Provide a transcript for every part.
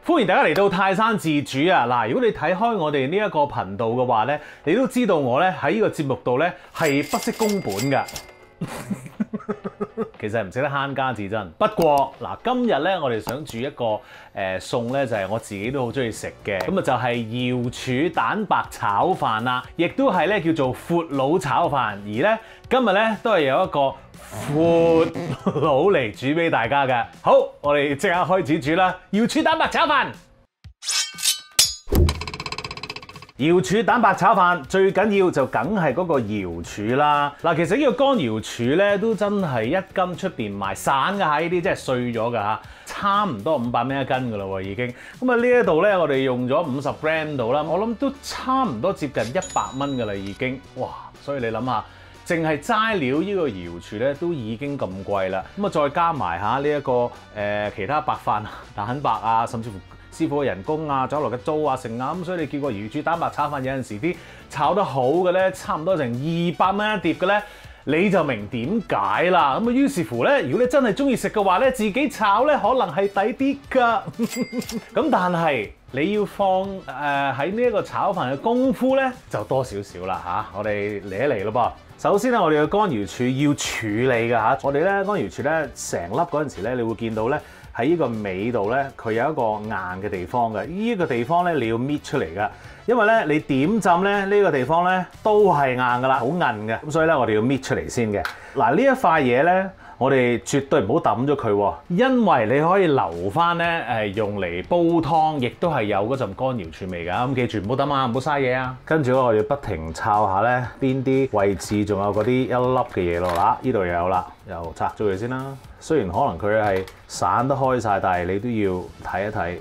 歡迎大家嚟到泰山自主啊！嗱，如果你睇開我哋呢一個頻道嘅話咧，你都知道我咧喺呢個節目度咧係不惜工本㗎。其實唔識得慳家至真。不過嗱，今日咧我哋想煮一個餸咧，就係我自己都好中意食嘅。咁啊就係瑤柱蛋白炒飯啦，亦都係咧叫做闊佬炒飯。而咧今日咧都係有一個闊佬嚟煮俾大家嘅。好，我哋即刻開始煮啦！瑤柱蛋白炒飯。瑤柱蛋白炒飯最緊要就梗係嗰個瑤柱啦。嗱，其實呢個乾瑤柱咧都真係一斤出邊賣散㗎嚇，呢啲真係碎咗㗎嚇，差唔多500蚊一斤㗎啦喎已經。咁啊呢一度咧我哋用咗50 gram 度啦，我諗都差唔多接近100蚊㗎啦已經。哇！所以你諗下，淨係齋料呢個瑤柱咧都已經咁貴啦。咁啊再加埋下呢一個其他白飯、蛋白啊，甚至乎師傅嘅人工啊、酒樓嘅租啊、成啊，咁所以你叫個瑤柱蛋白炒飯有陣時啲炒得好嘅咧，差唔多成200蚊一碟嘅咧，你就明點解啦。咁啊於是乎咧，如果你真係中意食嘅話咧，自己炒咧可能係抵啲㗎。咁但係你要放喺呢一個炒飯嘅功夫咧，就多少少啦嚇。我哋嚟一嚟咯噃。首先咧，我哋嘅乾瑤柱要處理㗎嚇。我哋咧乾瑤柱咧成粒嗰陣時咧，你會見到咧。喺呢個尾度咧，佢有一個硬嘅地方嘅，呢個地方咧你要搣出嚟㗎，因為咧你點浸咧呢個地方咧都係硬㗎啦，好韌嘅，咁所以咧我哋要搣出嚟先嘅。嗱呢一塊嘢咧，我哋絕對唔好抌咗佢喎，因為你可以留翻咧用嚟煲湯，亦都係有嗰陣乾瑤柱味㗎。咁記住唔好抌啊，唔好嘥嘢啊。跟住我哋要不停抄下咧邊啲位置仲有嗰啲一粒嘅嘢咯。嗱，呢度又有啦，又拆咗佢先啦。雖然可能佢係散得開晒，但係你都要睇一睇。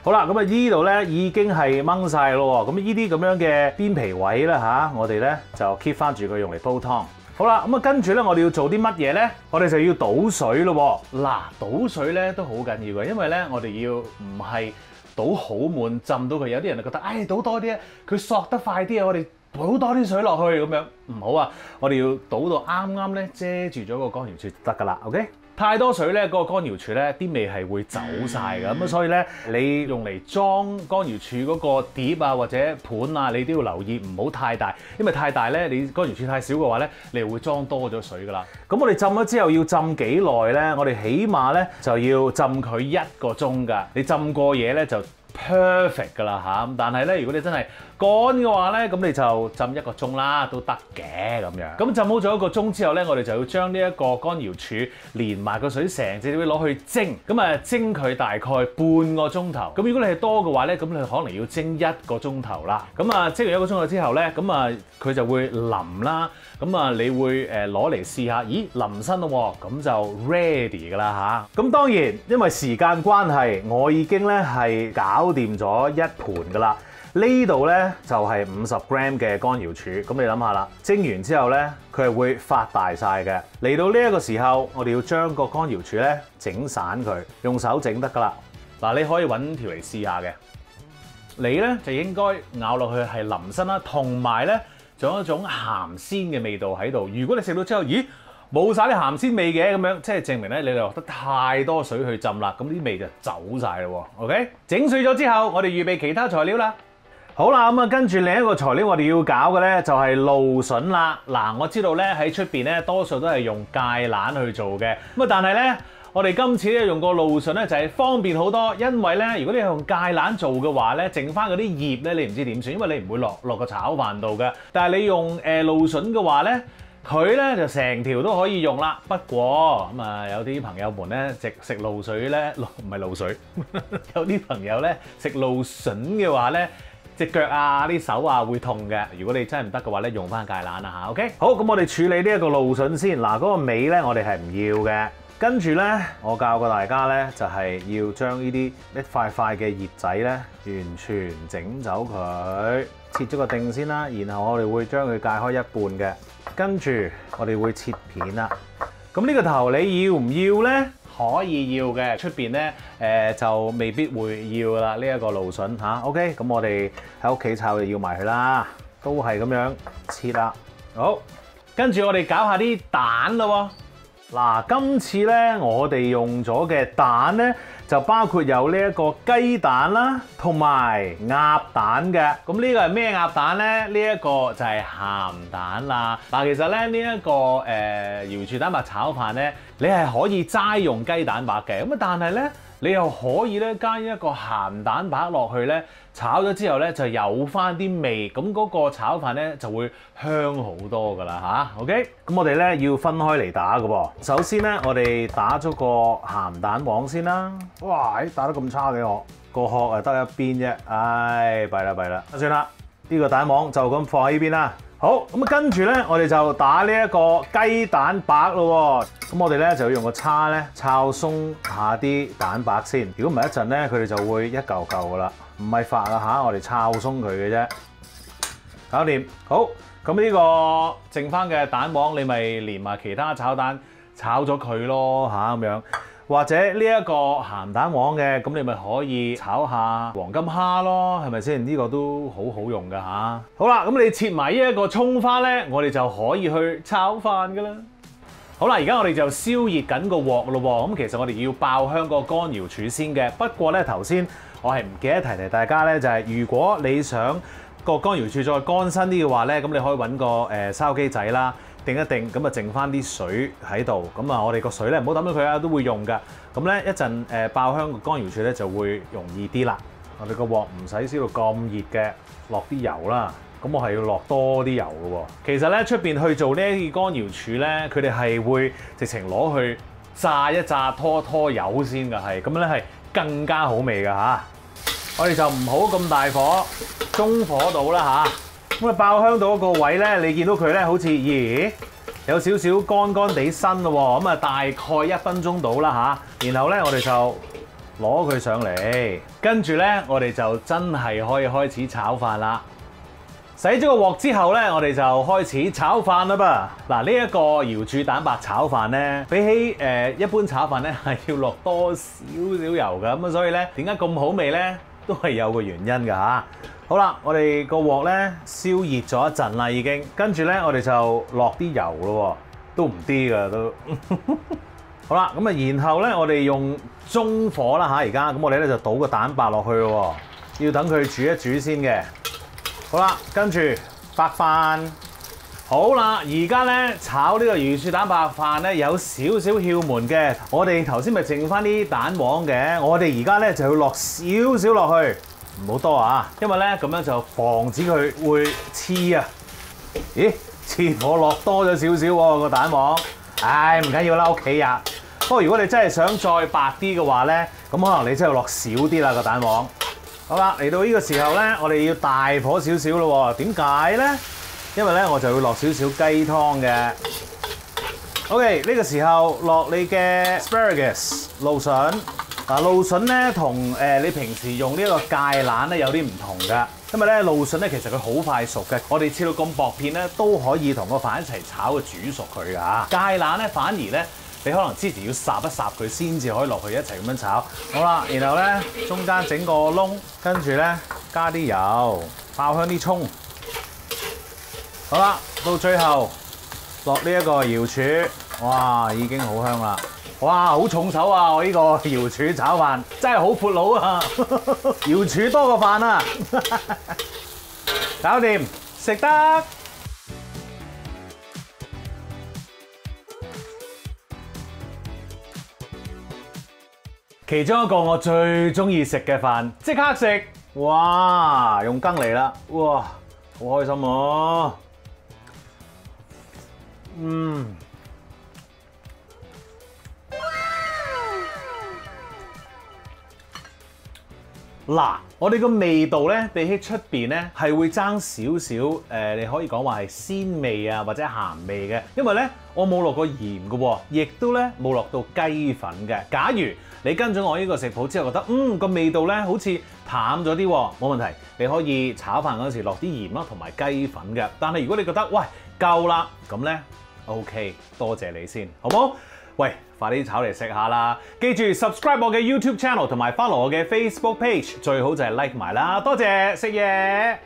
好啦，咁啊呢度咧已經係掹晒咯喎。咁呢啲咁樣嘅邊皮位咧嚇，我哋咧就 keep 翻住佢用嚟煲湯。好啦，咁啊跟住咧我哋要做啲乜嘢咧？我哋就要倒水咯喎。嗱，倒水咧都好緊要嘅，因為咧我哋要唔係倒好滿浸到佢。有啲人就覺得，唉，倒多啲啊，佢索得快啲啊，我哋倒多啲水落去咁樣唔好啊。我哋要倒到啱啱咧遮住咗個乾瑤柱就得㗎啦。OK。太多水咧，嗰個乾瑤柱咧啲味係會走晒㗎，咁啊所以咧你用嚟裝乾瑤柱嗰個碟啊或者盤啊，你都要留意唔好太大，因為太大咧你乾瑤柱太少嘅話咧，你會裝多咗水㗎啦。咁我哋浸咗之後要浸幾耐咧？我哋起碼咧就要浸佢1個鐘㗎。你浸過嘢咧就 perfect 㗎啦嚇。咁但係咧如果你真係乾嘅話咧，咁你就浸1個鐘啦，都得嘅咁樣。咁浸好咗1個鐘之後咧，我哋就要將呢一個乾瑤柱連埋個水成隻碟攞去蒸。咁啊蒸佢大概半個鐘頭。咁如果你係多嘅話咧，咁你可能要蒸1個鐘頭啦。咁啊蒸完1個鐘頭之後咧，咁啊佢就會腍啦。咁啊你會攞嚟試下，咦腍身咯喎，咁就 ready 㗎啦嚇。咁當然因為時間關係，我已經咧係搞掂咗1盤㗎啦。呢度咧就係50 gram 嘅乾瑤柱，咁你諗下啦，蒸完之後咧，佢係會發大晒嘅。嚟到呢一個時候，我哋要將個乾瑤柱咧整散佢，用手整得㗎啦。嗱，你可以揾條嚟試下嘅。你咧就應該咬落去係腍身啦，同埋咧仲有一種鹹鮮嘅味道喺度。如果你食到之後，咦冇晒啲鹹鮮味嘅咁樣，即係證明咧你哋落得太多水去浸啦，咁啲味就走晒咯喎。OK， 整碎咗之後，我哋預備其他材料啦。好啦，咁啊跟住另一個材料我哋要搞嘅咧就係蘆筍啦。嗱，我知道咧喺出邊咧多數都係用芥蘭去做嘅，咁啊但係咧我哋今次咧用個蘆筍咧就係方便好多，因為咧如果你係用芥蘭做嘅話咧，剩翻嗰啲葉咧你唔知點算，因為你唔會落個炒飯度嘅。但係你用蘆筍嘅話咧，佢咧就成條都可以用啦。不過咁啊有啲朋友們咧食蘆水咧，唔係蘆水，有啲朋友咧食蘆筍嘅話咧，隻腳啊、啲手啊會痛嘅。如果你真係唔得嘅話咧，用翻芥蘭啦嚇。OK， 好，咁我哋處理呢一個蘆筍先。嗱，嗰個尾咧我哋係唔要嘅。跟住咧，我教過大家咧，就係要將呢啲一塊塊嘅葉仔咧，完全整走佢，切咗個定先啦。然後我哋會將佢界開一半嘅，跟住我哋會切片啦。咁呢個頭你要唔要咧？可以要嘅，出邊咧就未必會要啦。呢一個蘆筍嚇，OK， 咁我哋喺屋企炒就要埋佢啦，都係咁樣切啦。好，跟住我哋搞下啲蛋咯喎。嗱，今次咧我哋用咗嘅蛋咧，就包括有呢一個雞蛋啦，同埋鴨蛋嘅。咁呢個係咩鴨蛋咧？呢一個就係鹹蛋啦。嗱，其實咧呢一個瑤柱蛋白炒飯咧，你係可以齋用雞蛋白嘅。咁啊，但係咧你又可以咧加一個鹹蛋白落去咧，炒咗之後咧就有翻啲味，咁嗰個炒飯咧就會香好多噶啦嚇。OK，咁我哋咧要分開嚟打嘅噃。首先咧，我哋打咗個鹹蛋黃先啦。哇！打得咁差嘅我，個殼啊得一邊啫。唉，弊啦弊啦，算啦，呢個蛋黃就咁放喺呢邊啦。好，咁啊跟住咧，我哋就打呢一個雞蛋白咯。咁我哋咧就要用個叉咧抄鬆下啲蛋白先。如果唔係一陣咧，佢哋就會一嚿嚿噶啦。唔係發啊嚇，我哋抄鬆佢嘅啫。搞掂。好，咁呢個剩翻嘅蛋黃，你咪連埋其他炒蛋炒咗佢咯嚇咁樣。或者呢一個鹹蛋黃嘅，咁你咪可以炒下黃金蝦咯，係咪先？呢個都好好用噶嚇。好啦，咁你切埋呢一個葱花咧，我哋就可以去炒飯噶啦。好啦，而家我哋就燒熱緊個鑊咯喎。咁其實我哋要爆香個乾瑤柱先嘅。不過咧頭先我係唔記得提大家咧，就係如果你想個乾瑤柱再乾身啲嘅話咧，咁你可以揾個燒機仔啦。定一定咁啊，剩翻啲水喺度，咁啊，我哋個水咧唔好抌咗佢啊，都會用噶。咁咧一陣爆香個乾瑤柱咧就會容易啲啦。我哋個鑊唔使燒到咁熱嘅，落啲油啦。咁我係要落多啲油嘅喎。其實咧出邊去做呢啲乾瑤柱咧，佢哋係會直情攞去炸一炸，拖油先㗎，係咁咧係更加好味㗎嚇。我哋就唔好咁大火，中火度啦嚇。咁啊爆香到一個位咧，你見到佢咧好似咦有少少乾乾地身咯喎，咁啊大概1分鐘到啦嚇，然後咧我哋就攞佢上嚟，跟住咧我哋就真係可以開始炒飯啦。洗咗個鑊之後咧，我哋就開始炒飯啦噃。嗱，呢一個瑤柱蛋白炒飯咧，比起一般炒飯咧係要落多少少油㗎，咁啊所以咧點解咁好味咧？都係有個原因㗎嚇。好啦，我哋個鑊咧燒熱咗一陣啦，已經。跟住咧，我哋就落啲油咯喎，都唔啲㗎都。好啦，咁啊，然後咧，我哋用中火啦嚇，而家咁我哋咧就倒個蛋白落去咯喎，要等佢煮一煮先嘅。好啦，跟住白飯。好啦，而家咧炒呢個瑤柱蛋白飯咧有少少竅門嘅。我哋頭先咪剩翻啲蛋黃嘅，我哋而家咧就要落少少落去。唔好多啊，因為咧咁樣就防止佢會黐啊。咦，似我落多咗少少喎個蛋黃。唉，唔緊要啦，屋企呀。不過如果你真係想再白啲嘅話咧，咁可能你真係落少啲啦個蛋黃。好啦，嚟到呢個時候咧，我哋要大火少少咯喎。點解咧？因為咧我就會落少少雞湯嘅。OK，呢個時候落你嘅 asparagus 蘆筍。嗱，蘆筍咧同你平時用呢個芥蘭咧有啲唔同㗎，因為咧蘆筍咧其實佢好快熟嘅，我哋切到咁薄片咧都可以同個飯一齊炒去煮熟佢㗎。芥蘭咧反而咧你可能之前要烚一烚佢先至可以落去一齊咁樣炒。好啦，然後咧中間整個窿，跟住咧加啲油，爆香啲葱。好啦，到最後落呢一個瑤柱，哇，已經好香啦！哇，好重手啊！我呢個瑤柱炒飯真係好闊佬啊！瑤柱多個飯啊！搞掂，食得。其中一個我最中意食嘅飯，即刻食！哇，用羹嚟啦！哇，好開心啊！嗱，我哋個味道咧，比起出邊咧係會爭少少，你可以講話係鮮味啊，或者鹹味嘅。因為咧，我冇落過鹽嘅喎，亦都咧冇落到雞粉嘅。假如你跟咗我呢個食譜之後，覺得個味道咧好似淡咗啲，冇問題，你可以炒飯嗰陣時落啲鹽啦，同埋雞粉嘅。但係如果你覺得喂夠啦，咁咧 OK， 多謝你先，好冇？喂，快啲炒嚟食下啦！記住 subscribe 我嘅 YouTube channel 同埋 follow 我嘅 Facebook page，最好就係 like 埋啦，多謝食嘢。